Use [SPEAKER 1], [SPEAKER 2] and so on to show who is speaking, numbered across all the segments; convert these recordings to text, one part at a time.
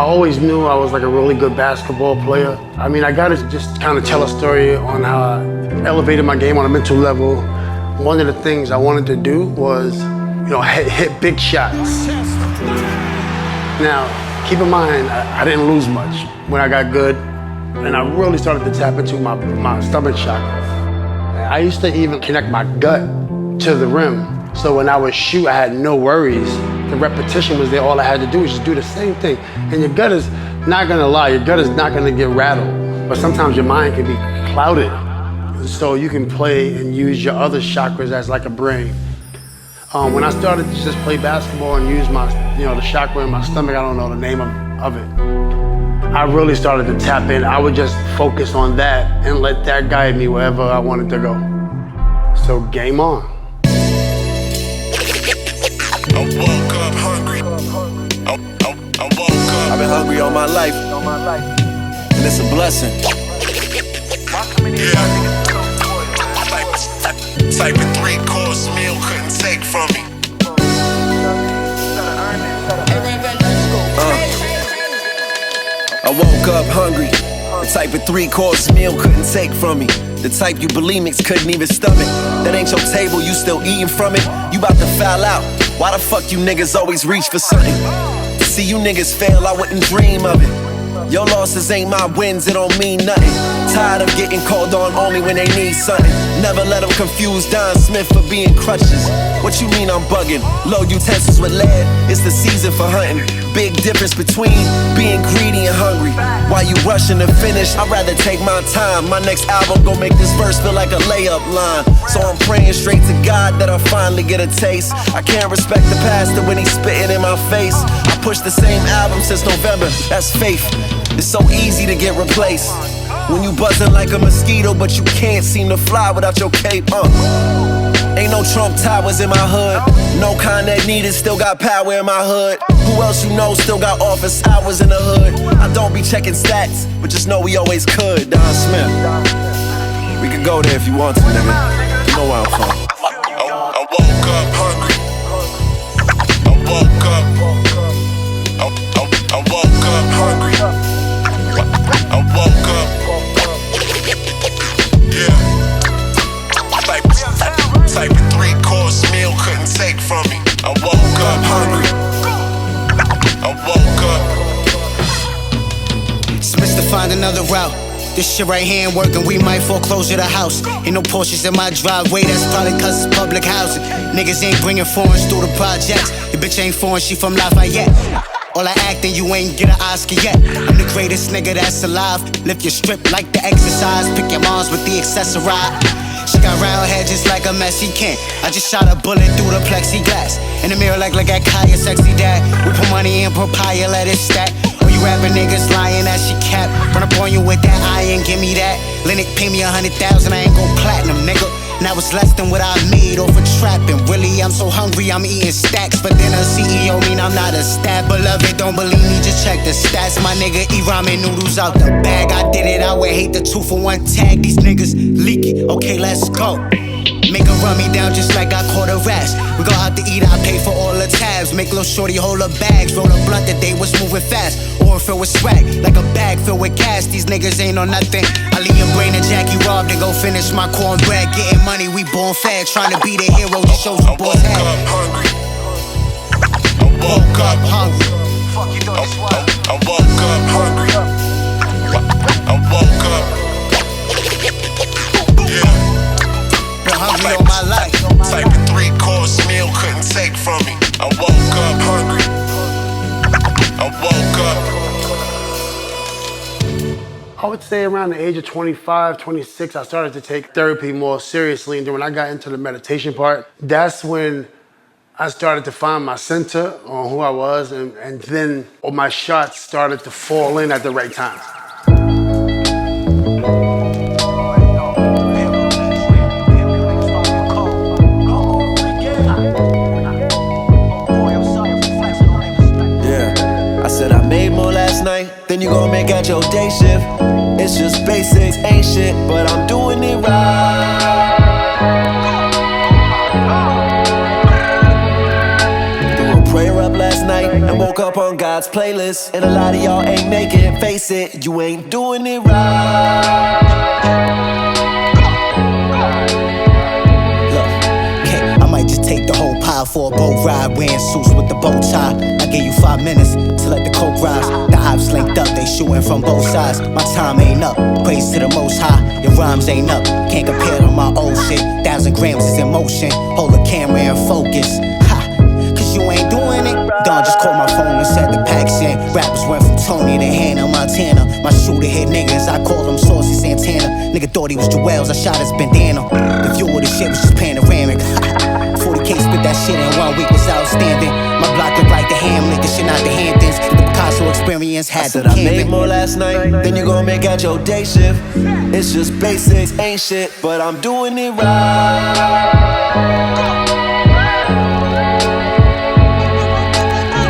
[SPEAKER 1] always knew I was like a really good basketball player. I mean, I gotta just kind of tell a story on how I elevated my game on a mental level. One of the things I wanted to do was, hit big shots. Now, keep in mind, I didn't lose much when I got good, and I really started to tap into my stomach chakra. I used to even connect my gut to the rim. So when I would shoot, I had no worries. The repetition was there. All I had to do was just do the same thing. And your gut is not gonna lie. Your gut is not gonna get rattled. But sometimes your mind can be clouded. So you can play and use your other chakras as like a brain. When I started to just play basketball and use my, the chakra in my stomach, I don't know the name of it. I really started to tap in. I would just focus on that and let that guide me wherever I wanted to go. So game on.
[SPEAKER 2] I woke up hungry. I woke up.
[SPEAKER 3] I've been hungry all my life, and it's a blessing.
[SPEAKER 2] Yeah. Type of 3-course meal couldn't take from me.
[SPEAKER 3] I woke up hungry. The type of 3-course meal couldn't take from me. The type you bulimics couldn't even stomach. That ain't your table, you still eating from it. You about to foul out. Why the fuck you niggas always reach for something? To see you niggas fail, I wouldn't dream of it. Your losses ain't my wins, it don't mean nothing. Tired of getting called on only when they need something. Never let them confuse donSMITH for being crutches. What you mean I'm bugging? Load utensils with lead, it's the season for hunting. Big difference between being greedy and hungry. While you rushing to finish, I'd rather take my time. My next album gon' make this verse feel like a layup line. So I'm praying straight to God that I finally get a taste. I can't respect the pastor when he's spitting in my face. I pushed the same album since November, that's faith. It's so easy to get replaced when you buzzing like a mosquito, but you can't seem to fly without your cape. Ain't no Trump towers in my hood. No kind that needed, still got power in my hood. Who else you know still got office hours in the hood? I don't be checking stats, but just know we always could. donSMITH. We could go there if you want to, nigga. You know where I'm from.
[SPEAKER 2] I woke up hungry. I woke up. I woke up hungry. I woke up. Yeah. Type of 3-course meal couldn't take from me. I woke up hungry. I woke up.
[SPEAKER 4] Smith's to find another route. This shit right here ain't working, we might foreclosure the house. Ain't no Porsches in my driveway, that's probably cause it's public housing. Niggas ain't bringing foreigns through the projects. Your bitch ain't foreign, she from Lafayette. All I acting, you ain't get an Oscar yet. I'm the greatest nigga that's alive. Lift your strip like the exercise. Pick your moms with the accessory. She got round head just like a messy Ken. I just shot a bullet through the plexiglass. In the mirror like that Kaya sexy dad. We put money in papaya, let it stack. All you rapping niggas lying that she cap. Run up on you with that iron, give me that. Linux pay me 100,000, I ain't gon' platinum, nigga. Now it's less than what I made off of trapping. Really, I'm so hungry, I'm eating stacks. But then a CEO mean I'm not a staff. Beloved, don't believe me, just check the stats. My nigga eat ramen noodles out the bag. I did it, I would hate the 2-for-1 tag. These niggas leaky, okay, let's go. Make her run me down just like I caught a rash. We go out to eat, I pay for all the tabs. Make little shorty hold her bags. Roll a blunt that they was moving fast. Or fill with swag, like a bag filled with cash. These niggas ain't on nothing. I leave your brain to Jackie Rob to go finish my cornbread. Getting money, we born fed. Trying to be the hero, just shows you boys had.
[SPEAKER 2] I woke up hungry.
[SPEAKER 4] Fuck you thought this was?
[SPEAKER 2] I woke up hungry. I woke up. Yeah.
[SPEAKER 4] Been hungry all my life.
[SPEAKER 2] Type of 3-course meal couldn't take from me. I woke up hungry. I woke up.
[SPEAKER 1] I would say around the age of 25, 26, I started to take therapy more seriously. And then when I got into the meditation part, that's when I started to find my center on who I was. And then all my shots started to fall in at the right time.
[SPEAKER 3] Then you gon' make out your day shift. It's just basics, ain't shit, but I'm doing it right. Threw a prayer up last night and woke up on God. God's playlist. And a lot of y'all ain't make it, face it, you ain't doing it right. I might just take the whole pile for a boat ride. Wearing suits with the bow tie. I give you 5 minutes to let the coke rise. The ops linked up, they shooting from both sides. My time ain't up, praise to the most high. Your rhymes ain't up, can't compare to my old shit. 1,000 grams is in motion, hold the camera in focus. Ha, cause you ain't doing it. Don just called my phone and said the pack's in. Rappers went from Tony to Hannah Montana. My shooter hit niggas, I call them Saucy Santana. Nigga thought he was Joel's, I shot his bandana. The view of the shit was just panoramic. 40K spit that shit in 1 week was outstanding. My block looked like the Hamlet, this shit not the Hamptons. The Picasso experience had I said I made more last night than you gon' make at your day shift. It's just basics, ain't shit, but I'm doing it right.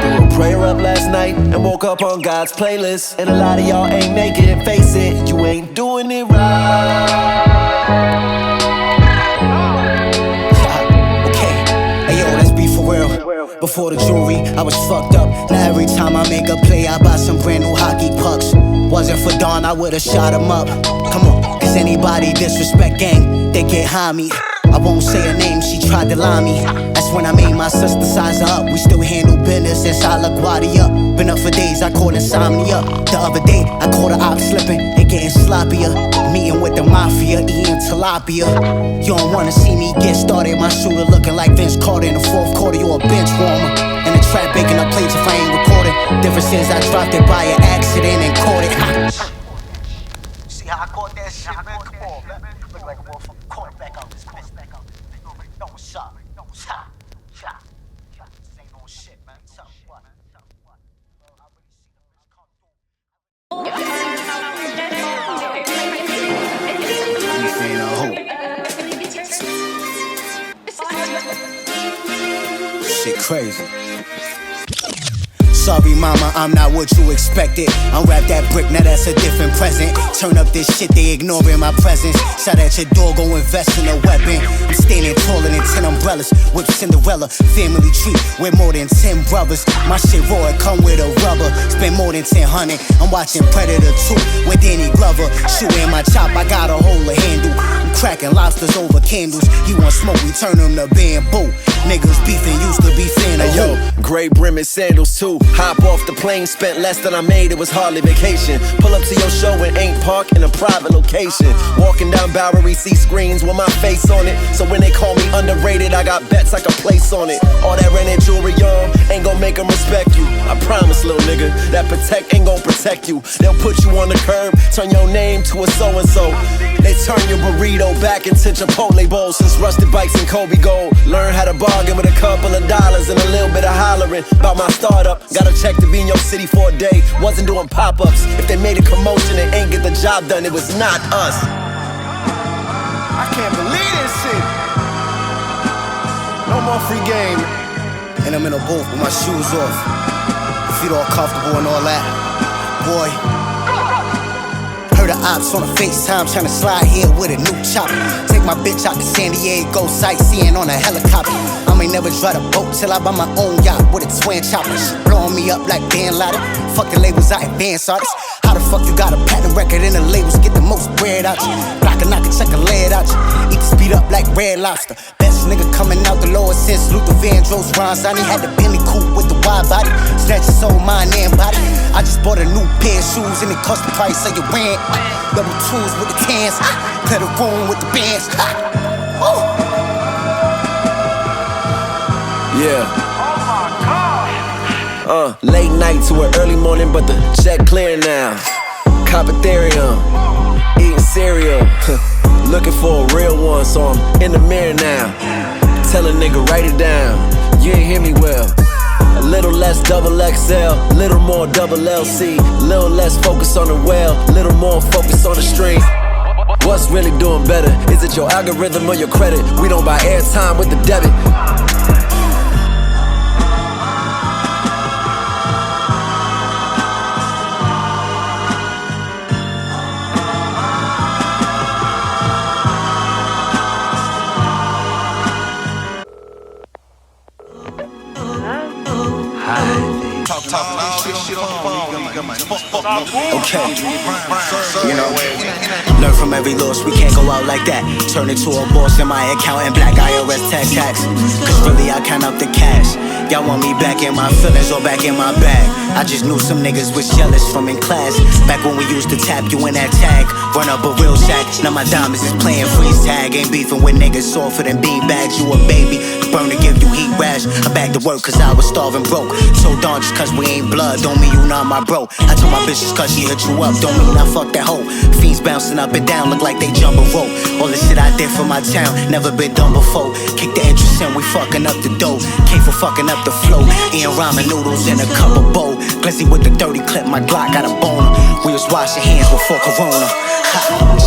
[SPEAKER 3] Threw a prayer up last night and woke up on God's playlist. And a lot of y'all ain't make it, face it, you ain't doing it right. Before the jewelry, I was fucked up. Now every time I make a play, I buy some brand new hockey pucks. Wasn't for Dawn, I would've shot him up. Come on, cause anybody disrespect gang, they get high me. I won't say her name, she tried to lie me. That's when I made my sister size her up. We still handle business inside LaGuardia. Been up for days, I caught insomnia. The other day, I caught a op slipping and getting sloppier. Meeting with the mafia, eating tilapia. You don't wanna see me get started. My shooter looking like Vince Carter in the fourth quarter. You a bench warmer. In the trap baking up plates if I ain't recording. Difference is I dropped it by an accident and caught it. See how I caught that shit, man? Come on, man. Look like a motherfucking quarterback out this bitch. No shot. This ain't no shit, man. Tell me what. Shit crazy. Sorry mama, I'm not what you expected. Unwrap that brick, now that's a different present. Turn up this shit, they ignoring my presence. Shot at your door, go invest in a weapon. I'm standing taller than 10 umbrellas. Whip Cinderella, family tree with more than 10 brothers. My shit raw, it come with a rubber. Spend more than 1000. I'm watching Predator 2 with Danny Glover. Shooting my chop, I got a hole to handle. I'm cracking lobsters over candles. He want smoke, we turn him to bamboo. Niggas beefing used to be fan of yo. Gray brimmed sandals too. Hop off the plane, spent less than I made, it was hardly vacation. Pull up to your show and ain't park in a private location. Walking down Bowery, see screens with my face on it. So when they call me underrated, I got bets I can place on it. All that rented jewelry on ain't gon' make them respect you. I promise, little nigga, that protect ain't gon' protect you. They'll put you on the curb, turn your name to a so-and-so. They turn your burrito back into Chipotle bowls. Since rusted bikes and Kobe Gold, learn how to bargain with a couple of dollars and a little bit of hollering about my startup. Got a check to be in your city for a day, wasn't doing pop-ups. If they made a commotion and ain't get the job done, it was not us. I can't believe this shit. No more free game. And I'm in a booth with my shoes off, feet all comfortable and all that. Boy, heard the ops on a FaceTime trying to slide here with a new chopper. Take my bitch out to San Diego, sightseeing on a helicopter. I may never drive a boat till I buy my own yacht with a twin chopper. She blowing me up like Dan Latta. Fuck the labels, I advance artists. How the fuck you got a patent record and the labels get the most bread out you? Block a knock and check a lead out you. Eat the speed up like Red Lobster. Best nigga coming out the lower since Luther Vandross. Ron Sonny had the Bentley coupe with the wide body. Snatch your soul, mind and body. I just bought a new pair of shoes and it cost the price of your rent. Double twos with the cans. Clear the room with the bands. Yeah. Late night to an early morning, but the check clear now. Cop Ethereum, eating cereal. Looking for a real one, so I'm in the mirror now. Tell a nigga, write it down. You ain't hear me well. A little less double XL, little more double LC. Little less focus on the well, little more focus on the stream. What's really doing better? Is it your algorithm or your credit? We don't buy airtime with the debit.
[SPEAKER 2] Talk loud,
[SPEAKER 4] Okay, you know, learn from every loss, we can't go out like that. Turn into a boss in my account and black IRS tax. Cause really I count up the cash. Y'all want me back in my feelings or back in my bag? I just knew some niggas was jealous from in class. Back when we used to tap you in that tag, run up a real shack. Now my diamonds is playing freeze tag. Ain't beefing with niggas softer than bean bags. You a baby, burn to give you heat rash. I back to work cause I was starving broke. So darn, just cause we ain't blood don't mean you not my bro. I told my bitch just cause she hit you up don't mean I fuck that hoe. Fiends bouncing up and down look like they jump a rope. All the shit I did for my town never been done before. Kick the interest in, we fucking up the dough. Came for fucking up the flow. Eating ramen noodles in a cup of bowl. Glizzy with the dirty clip, my Glock got a boner. We was washing hands before Corona.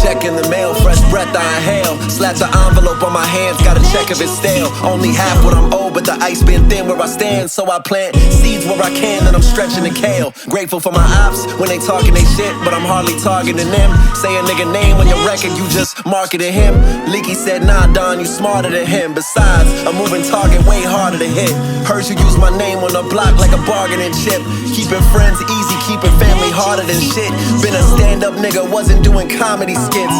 [SPEAKER 3] Check in the mail, fresh breath I inhale. Slap the envelope on my hands, gotta check if it's stale. Only half what I'm owed, but the ice been thin where I stand. So I plant seeds where I can, and I'm stretching the kale. Grateful for my ops when they talking they shit, but I'm hardly targeting them. Say a nigga name on your record, you just marketed him. Leeky said, nah, Don, you smarter than him. Besides, a moving target way harder to hit. Heard you use my name on the block like a bargaining chip. Keeping friends easy, keeping family harder than shit. Been a stand-up nigga, wasn't doing comedy skits.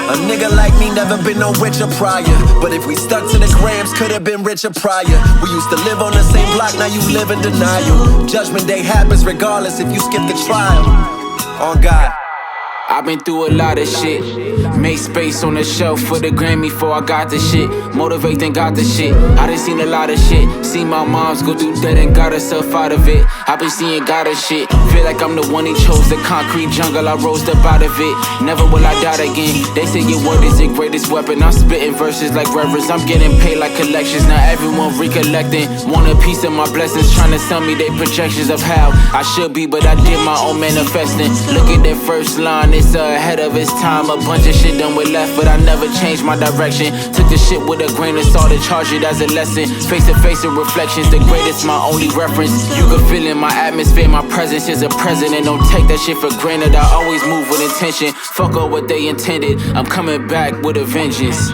[SPEAKER 3] A nigga like me never been no richer prior. But if we stuck to the grams, could've been richer prior. We used to live on the same block, now you live in denial. Judgment day happens regardless if you skip the trial. On God.
[SPEAKER 5] I've been through a lot of shit. Made space on the shelf for the Grammy before I got the shit. Motivate and got the shit. I done seen a lot of shit. Seen my moms go through that and got herself out of it. I been seeing God of shit. Feel like I'm the one he chose. The concrete jungle, I rose up out of it. Never will I doubt again. They say your word is your greatest weapon. I'm spitting verses like reverends. I'm getting paid like collections. Now everyone recollecting. Want a piece of my blessings. Trying to sell me their projections of how I should be, but I did my own manifesting. Look at that first line. It's ahead of its time. A bunch of shit done with left, but I never changed my direction. Took the shit with a grain of salt and charged it as a lesson. Face to face with reflections, the greatest, my only reference. You can feel in my atmosphere, my presence is a president. Don't take that shit for granted. I always move with intention. Fuck up what they intended. I'm coming back with a vengeance.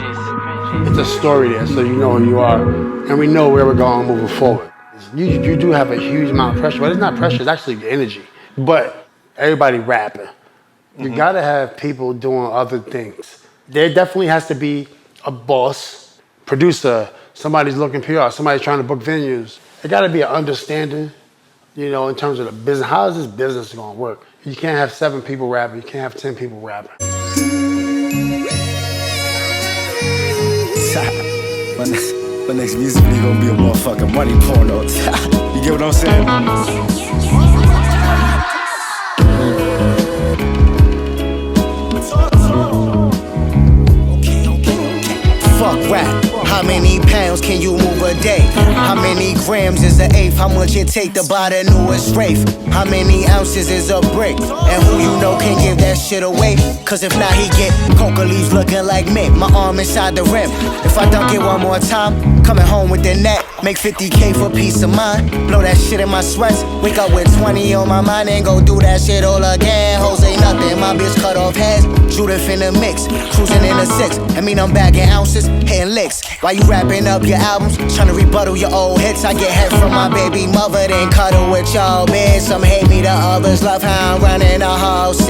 [SPEAKER 1] It's a story there, so you know who you are, and we know where we're going moving forward. You do have a huge amount of pressure, but it's not pressure, it's actually energy. But everybody rapping. You gotta have people doing other things. There definitely has to be a boss, producer, somebody's looking PR, somebody's trying to book venues. There gotta be an understanding, you know, in terms of the business. How is this business gonna work? You can't have 7 people rapping, you can't have 10 people rapping.
[SPEAKER 4] My next music video gonna be a motherfucking money porno. You get what I'm saying? Fuck rap. How many pounds can you move a day? How many grams is an eighth? How much it take to buy the newest Wraith? How many ounces is a brick? And who you know can give that shit away? Cause if not, he get coca leaves looking like mint. My arm inside the rim. If I dunk it one more time, coming home with the net. Make 50K for peace of mind. Blow that shit in my sweats. Wake up with 20 on my mind and go do that shit all again. Hoes ain't nothing, my bitch cut off heads. Judith in the mix, cruising in a 6. I mean I'm bagging ounces, hitting licks. While you wrapping up your albums, trying to rebuttal your old hits. I get head from my baby mother, then cuddle with y'all bitch. Some hate me, the others love how I'm running a whole 6.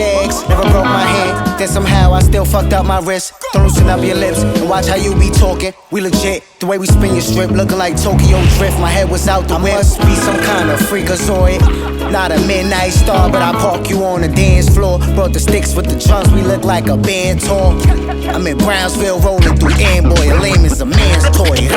[SPEAKER 4] Never broke my hand, then somehow I still fucked up my wrist. Don't loosen up your lips and watch how you be talking. We legit, the way we spin your strip, looking like Tokyo Drift. My head was out the whip. I must be some kind of freakazoid. Not a midnight star, but I park you on the dance floor. Brought the sticks with the drums, we look like a band tour. I'm in Brownsville rolling through Amboy, a lame is a man's toy.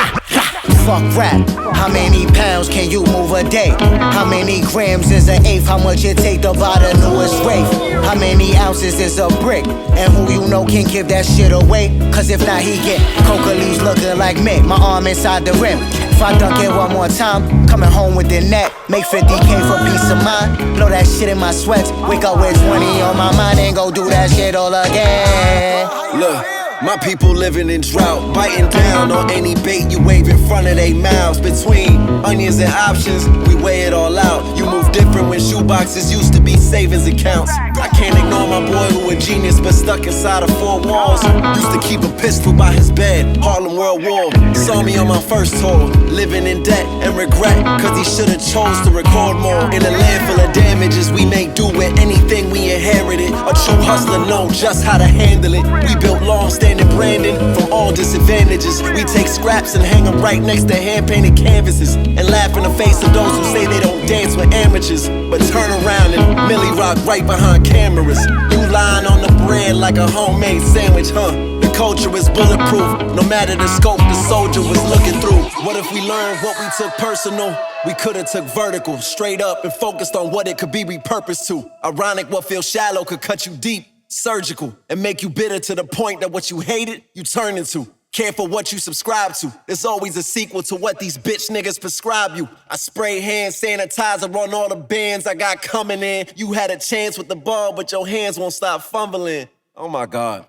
[SPEAKER 4] Fuck rap. How many pounds can you move a day? How many grams is an eighth? How much it take to buy the newest Wraith? How many ounces is a brick? And who you know can give that shit away? Cause if not, he get coca leaves looking like mint. My arm inside the rim. If I dunk it one more time, coming home with the net. Make 50K for peace of mind. Blow that shit in my sweats. Wake up with 20 on my mind and go do that shit all again.
[SPEAKER 3] Look, My people living in drought, biting down on any bait you wave in front of their mouths. Between onions and options, we weigh it all out. You move different when shoeboxes used to be savings accounts. I can't ignore my boy who a genius but stuck inside of four walls. Used to keep a pistol by his bed, Harlem World War. Saw me on my first tour, living in debt and regret, cause he should've chose to record more. In a land full of damages, we make do with anything we inherited. A true hustler know just how to handle it. We built long-standing branding from all disadvantages. We take scraps and hang them right next to hand-painted canvases, and laugh in the face of those who say they don't dance with amateurs, but turn around and Millie rock right behind cameras. You lying on the bread like a homemade sandwich, huh? The culture is bulletproof, no matter the scope the soldier was looking through. What if we learned what we took personal? We could've took vertical, straight up, and focused on what it could be repurposed to. Ironic, what feels shallow could cut you deep, surgical, and make you bitter to the point that what you hated, you turn into. Care for what you subscribe to. There's always a sequel to what these bitch niggas prescribe you. I spray hand sanitizer on all the bands I got coming in. You had a chance with the ball, but your hands won't stop fumbling. Oh my God.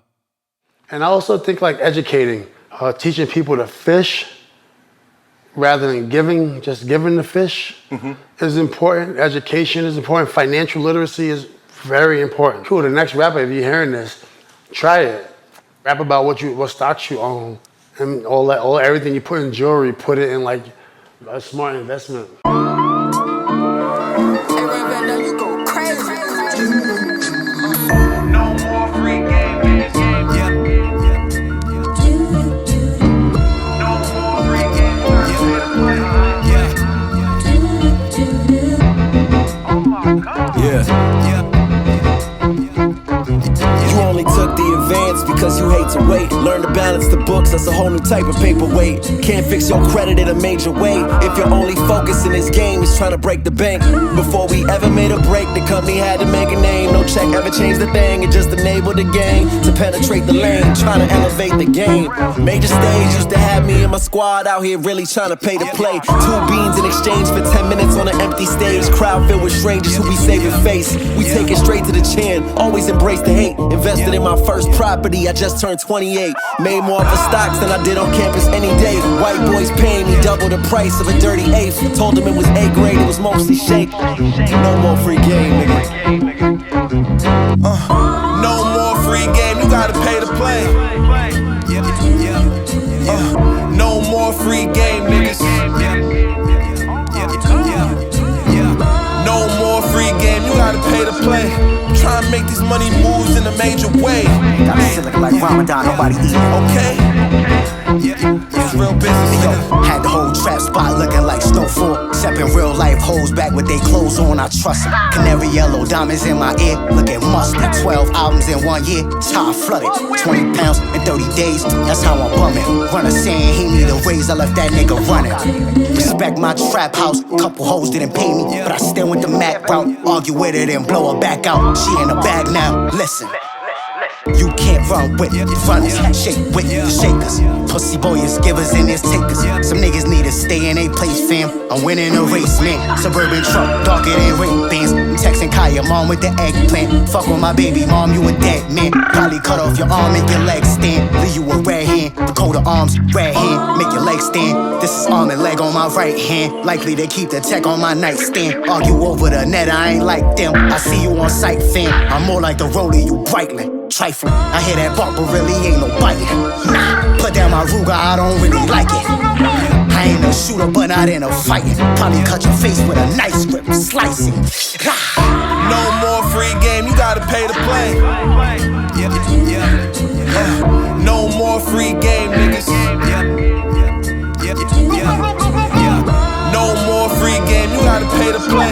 [SPEAKER 1] And I also think like educating, teaching people to fish rather than giving, just giving the fish is important. Education is important. Financial literacy is very important. Cool, the next rapper, if you're hearing this, try it. Rap about what stocks you own, and everything you put in jewelry, put it in like a smart investment.
[SPEAKER 6] Hey, RanVanDam, you go crazy.
[SPEAKER 2] No more free game, No more free game, Oh my God.
[SPEAKER 3] You only took the advance because you hate to wait. Learn to balance the books, that's a whole new type of paperweight. Can't fix your credit in a major way if your only focus in this game is trying to break the bank. Before we ever made a break, the company had to make a name. No check ever changed the thing, it just enabled the game to penetrate the lane, trying to elevate the game. Major stage used to have me and my squad out here really trying to pay to play. 2 beans in exchange for 10 minutes on an empty stage. Crowd filled with strangers who be saving face. We take it straight to the chin, always embrace the hate. Invested in my first property, I just turned 28. Made more for stocks than I did on campus any day. White boys paying me double the price of a dirty eighth. Told them it was A grade, it was mostly shake. No more free game, nigga.
[SPEAKER 2] No more free game, you gotta pay to play. No more free game, niggas. No more free game, you gotta pay to play. Try and make these money moves in a major way.
[SPEAKER 4] Gotta sit looking like Ramadan, nobody eating.
[SPEAKER 2] Okay? It's real business,
[SPEAKER 4] Yo, had the whole trap spot looking like snowfall. Stepping real life hoes back with their clothes on, I trust them. Canary yellow diamonds in my ear, looking mustard. 12 albums in 1 year, that's how I flooded. 20 pounds in 30 days, that's how I'm bumming. Runner saying he need a raise, I left that nigga running. Respect my trap house, couple hoes didn't pay me, but I still went the Mac route. Argue with it and blow her back out. She in the bag now, listen. You can't run with runners, shake with the shakers. Pussy boys, givers and his takers. Some niggas need to stay in a place, fam. I'm winning a race, man. Suburban truck, darker than Ray-Bans. I'm texting Kaya, mom with the eggplant. Fuck with my baby, mom, you a dead man. Probably cut off your arm, make your leg stand. Leave you a red hand, Dakota arms, red hand. Make your leg stand. This is arm and leg on my right hand. Likely to keep the tech on my nightstand. Argue over the net, I ain't like them. I see you on sight, fam. I'm more like the rollie, you Brightland. Trifling, I hear that bark, but really ain't no biting. Nah, put down my Ruger, I don't really like it. I ain't a shooter, but not in a fighting. Probably cut your face with a nice grip, slicing.
[SPEAKER 2] No more free game, you gotta pay to play. No more free game, niggas. No more free game, you gotta pay to play.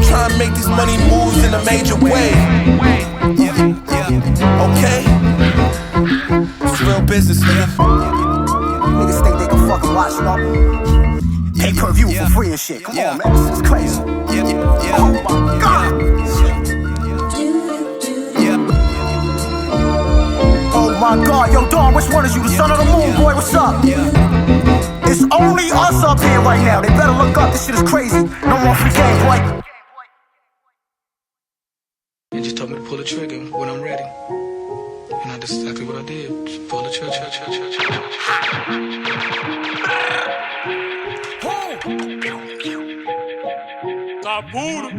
[SPEAKER 2] Try and make these money moves in a major way. Okay? It's real business, nigga.
[SPEAKER 4] Niggas think they can fucking watch, you know? Pay-per-view for free and shit. Come on, man, this is crazy. Oh my God! Oh my God, yo, Dawn, which one is you? The son of the moon, boy, what's up? It's only us up here right now. They better look up, this shit is crazy. No more free game, boy.
[SPEAKER 7] And just told me to pull the trigger when I'm ready. You know, this is exactly what I did. Just pull the chill.
[SPEAKER 8] Sypooda.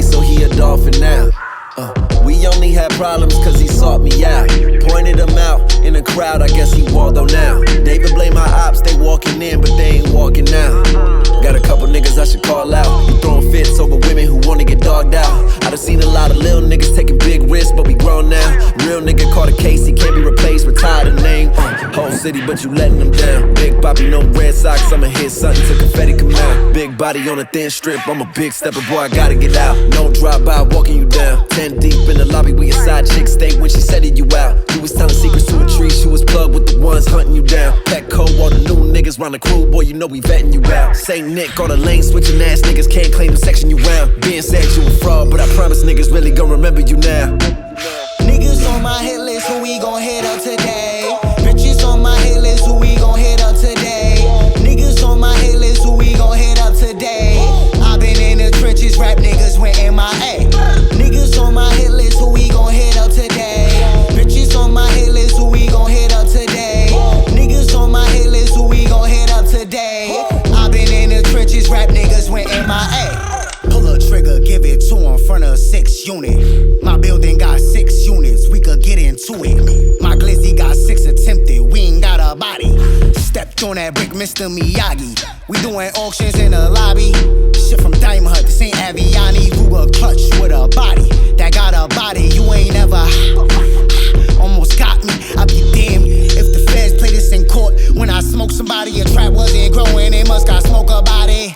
[SPEAKER 3] So he a dolphin now. We only had problems cause he sought me out. Pointed him out in the crowd, I guess he Waldo now. David blame my ops, they walking in but they ain't walking out. Got a couple niggas I should call out. You throwing fits over women who wanna get dogged out. I done seen a lot of little niggas taking big risks, but we grown now. Real nigga caught a case, he can't be replaced, retired the name. Whole city, but you letting them down. Big Bobby, no red socks, I'ma hit something till confetti come out. Big body on a thin strip, I'm a big stepper, boy, I gotta get out. No drive-by walking you down. 10 deep in the lobby where your side chick stayed when she setted you out. You was telling secrets to a tree, she was plugged with the ones hunting you down. Petco, all the new niggas round the crew, boy, you know we vetting you out. Saint Nick, all the lane switching ass niggas can't claim the section you round. Being said you a fraud, but I promise niggas really gon' remember you now.
[SPEAKER 4] Niggas on my hit list, who we gon' hit up today? Bitches on my hit list, who we gon' hit up today? Niggas on my hit list, who we gon' hit up today? I been in the trenches, rap niggas went MIA. Niggas on my hit list, who we gon' hit up today? Bitches on my hit list, who we gon' hit up today? Niggas on my hit list, who we gon' hit up today? I been in the trenches, rap niggas went MIA. Pull a trigger, give it to him, front of 6 unit. My building got 6 units, we could get into it. My glizzy got 6 attempted, we ain't got a body. Stepped on that brick, Mr. Miyagi. We doing auctions in the lobby. Shit from Diamond Hut, this ain't Aviani. Ruger clutch with a body that got a body you ain't ever. Almost got me, I be damned if the feds play this in court. When I smoke somebody, a trap wasn't growing, they must got smoke about it.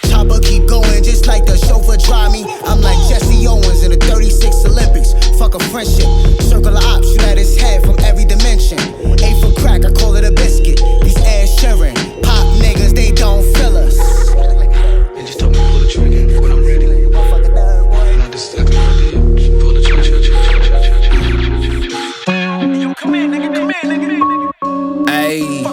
[SPEAKER 4] Chopper keep going just like the chauffeur drive me. I'm like Jesse Owens in the 36 Olympics. Fuck a friendship, circle of ops, shoot at his head from every dimension. A for crack, I call it a biscuit. These ass sharing, pop niggas, they don't feel us.
[SPEAKER 7] And just told me to pull the trigger when I'm ready. You know, this is exactly what I did. Just pull the chill.
[SPEAKER 8] Yo, come here, nigga.
[SPEAKER 5] Ayy.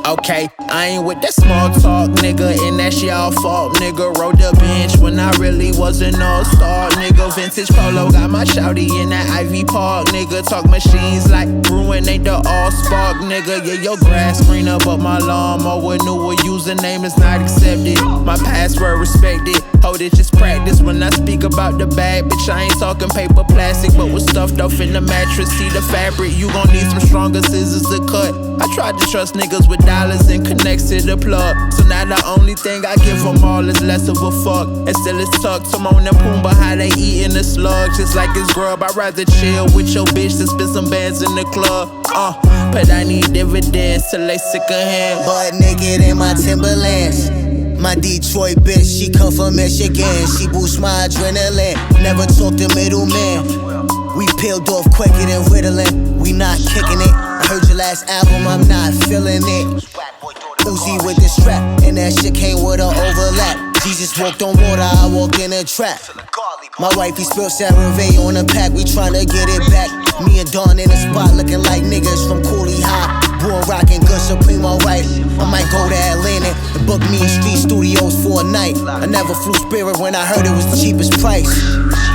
[SPEAKER 5] Okay, I ain't with that small talk, nigga, and that's y'all fault, nigga. Rode the bench when I really was an all-star, nigga. Vintage polo, got my shouty in that Ivy Park, nigga. Talk machines like Bruin, ain't the all-spark, nigga. Yeah, your grass greener, but my lawnmower newer. Username is not accepted, my password respected. Hold it, just practice when I speak about the bag, bitch. I ain't talking paper plastic, but was stuffed off in the mattress. See the fabric, you gon' need some stronger scissors to cut. I tried to trust niggas with dollars and connects to the plug. So now the only thing I give them all is less of a fuck. And still it's tucked. Timon and Pumbaa, how they eatin' the slug just like it's grub. I'd rather chill with your bitch than spend some bands in the club. But I need dividends till they sick of him.
[SPEAKER 4] Butt naked in my Timberlands. My Detroit bitch, she come from Michigan. She boosts my adrenaline. Never talk to middleman. We peeled off quicker than Ritalin. We not kicking it. I heard your last album, I'm not feeling it. Uzi with the strap, and that shit came with an overlap. Jesus walked on water, I walked in a trap. My wifey spilled Cerave on the pack, we tryna get it back. Me and Dawn in the spot looking like niggas from Cooley High. Born rockin' good Supremo right. I might go to Atlanta and book me in street studios for a night. I never flew Spirit when I heard it was the cheapest price.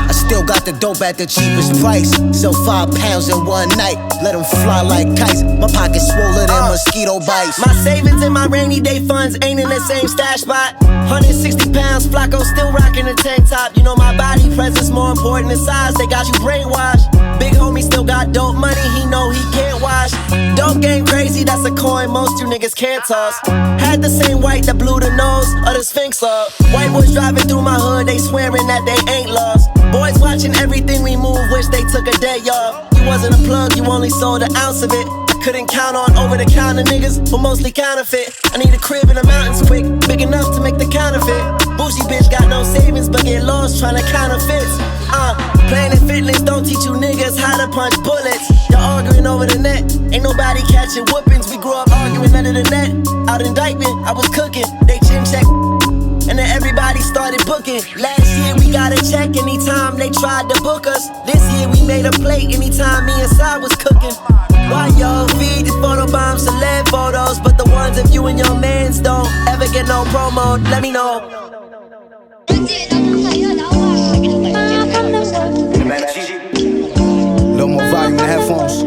[SPEAKER 4] I still got the dope at the cheapest price. Sell 5 pounds in one night, let them fly like kites. My pocket's swollen than mosquito bites.
[SPEAKER 3] My savings and my rainy day funds ain't in the same stash spot. 160 pounds, Flacco still rocking a tank top. You know my body presence more important than size. They got you brainwashed. Big homie still got dope money, he know he can't wash. Dope game crazy, that's a coin most you niggas can't toss. Had the same white that blew the nose of the Sphinx up. White boys driving through my hood, they swearing that they ain't lost. Boys watching everything we move, wish they took a day off. You wasn't a plug, you only sold an ounce of it. Couldn't count on over-the-counter niggas, but mostly counterfeit. I need a crib in the mountains quick, big enough to make the counterfeit. Bougie bitch got no savings, but get lost tryna counterfeit. Planet Fitness don't teach you niggas how to punch bullets. Y'all arguing over the net, ain't nobody everybody catching whoopings. We grew up arguing under the net. Out indictment, I was cooking. They chin check. And then everybody started booking. Last year we got a check anytime they tried to book us. This year we made a plate anytime me and Sai was cooking. Why y'all feed these photo bombs, celeb photos, but the ones of you and your mans don't ever get no promo? Let me know.
[SPEAKER 4] Little more volume in the headphones.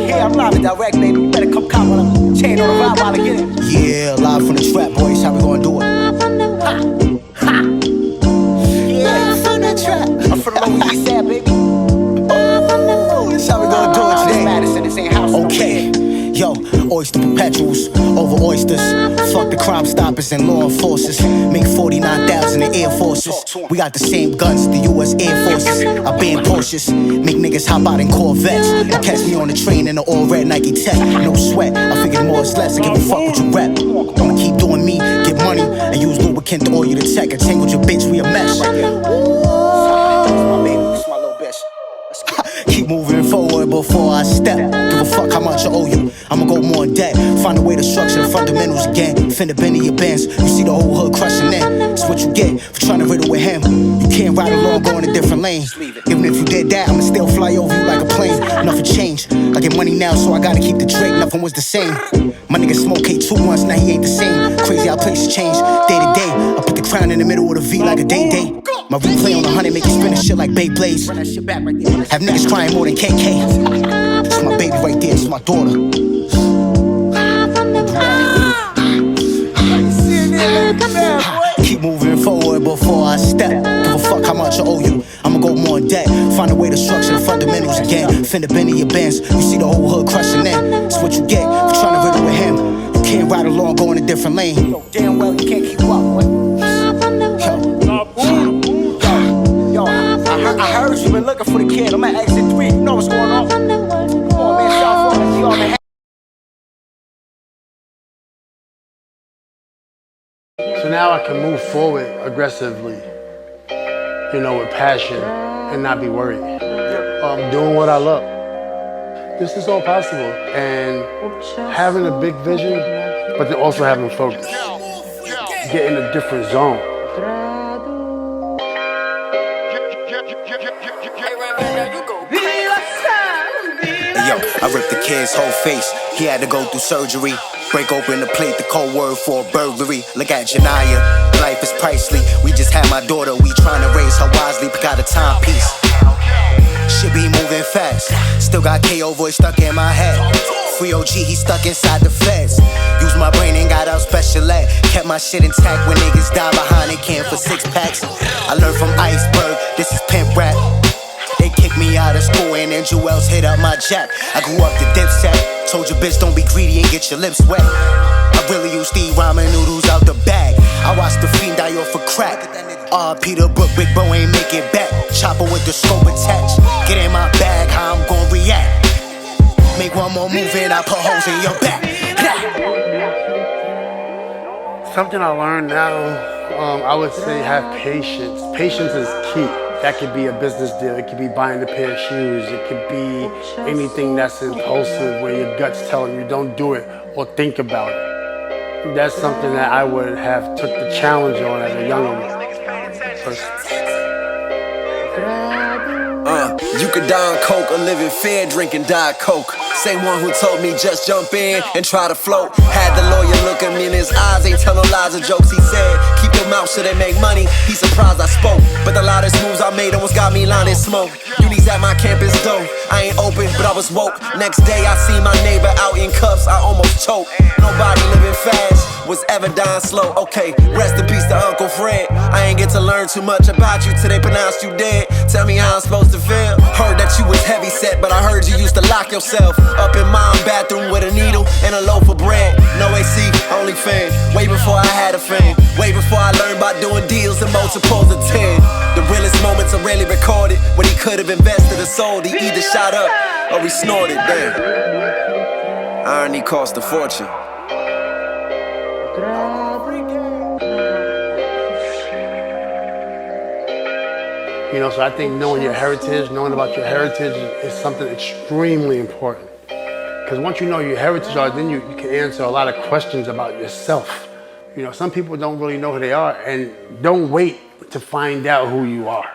[SPEAKER 9] Yeah, I'm live and direct, baby. You better come cop one of them. Chain on the ride while I get it.
[SPEAKER 4] Yeah, live from the trap, boys. How we gonna do it?
[SPEAKER 9] Yeah, from the trap. I'm from the Lower East Side, baby.
[SPEAKER 4] That's how we gonna do it
[SPEAKER 9] This
[SPEAKER 4] today.
[SPEAKER 9] Madison, this ain't house.
[SPEAKER 4] Okay, yo, oyster perpetuals over oysters. Fuck the crime stoppers and law enforcers. Make 49,000 in Air Forces. We got the same guns, the US Air Forces. I ban Porsches, make niggas hop out in Corvettes. And catch me on the train in the all red Nike Tech. No sweat, I figured more is less. I give a fuck what you rap. I'ma keep doing me, get money, and use lubricant to oil you the tech. I tangled your bitch, we a mesh.
[SPEAKER 9] This my baby, this my little bitch.
[SPEAKER 4] Keep moving forward before I step. Give a fuck how much I owe you. I'ma go more in debt. Find a way to structure the fundamentals again. Fender Benny your bands. You see the whole hood crushing in. It's what you get for trying to riddle with him. You can't ride along, go in a different lane. Even if you did that, I'ma still fly over you like a plane. Nothing changed. I get money now, so I gotta keep the Drake. Nothing was the same. My nigga smoke K2 once, now he ain't the same. Crazy how places change day to day. I put the crown in the middle of the V like a day. My replay on 100 make you spin shit like Beyblades.
[SPEAKER 9] Run that shit back right there.
[SPEAKER 4] Have niggas crying more than KK. It's my baby right there, it's my daughter. Keep moving forward before I step. Give a fuck how much I owe you. I'ma go more in debt. Find a way to structure the fundamentals again. Fender Benny your bands. You see the whole hood crushing in. It's what you get for trying to riddle with him. You can't ride along, go in a different lane.
[SPEAKER 9] Yo, damn well you can't keep up, boy. Yo, I heard you been looking for the kid. I'm at exit 3. You know what's going on? Come on, man. Y'all for you all man.
[SPEAKER 1] So now I can move forward aggressively, you know, with passion and not be worried. Doing what I love. This is all possible. And having a big vision, but then also having focus. Get in a different zone.
[SPEAKER 3] Yo, I ripped the kid's whole face. He had to go through surgery. Break open the plate, the code word for a burglary. Look at Janaya, life is pricey. We just had my daughter, we tryna raise her wisely, but got a timepiece. Shit be moving fast. Still got KO voice stuck in my head. Free OG, he stuck inside the feds. Used my brain and got out special ed. Kept my shit intact when niggas die behind a can for 6 packs. I learned from Iceberg, this is pimp rap. They kicked me out of school and then Jewels hit up my jack. I grew up the Dipset. Told your bitch don't be greedy and get your lips wet. I really used to eat ramen noodles out the bag. I watched the fiend die off a crack. Peter Brook, Big Bro ain't make it back. Chopper with the scope attached. Get in my bag, how I'm gon' react. Make one more move and I put holes in your back.
[SPEAKER 1] Something I learned now, I would say have patience. Patience is key. That could be a business deal, it could be buying a pair of shoes, it could be anything that's impulsive where your gut's telling you don't do it or think about it. That's something that I would have took the challenge on as a younger person.
[SPEAKER 3] You could die on coke or live in fear drinking Diet Coke. Same one who told me just jump in and try to float. Had the lawyer look at me in his eyes, ain't tell no lies or jokes. He said, keep your mouth so they make money. He surprised I spoke, but the loudest moves I made almost got me lined in smoke. Unis at my campus though, I ain't open, but I was woke. Next day I see my neighbor out in cuffs, I almost choked. Nobody living fast was ever dying slow. Okay, rest in peace to Uncle Fred. I ain't get to learn too much about you till they pronounced you dead. Tell me how I'm supposed to feel. Heard that you was heavy set, but I heard you used to lock yourself up in my bathroom with a needle and a loaf of bread. No AC, only fan. Way before I had a fan. Way before I learned about doing deals and multiples of 10. The realest moments are rarely recorded. When he could have invested or sold, he either shot up or he snorted. Damn. Irony cost a fortune.
[SPEAKER 1] You know, so I think knowing your heritage, knowing about your heritage is something extremely important. Because once you know your heritage, then you can answer a lot of questions about yourself. You know, some people don't really know who they are, and don't wait to find out who you are.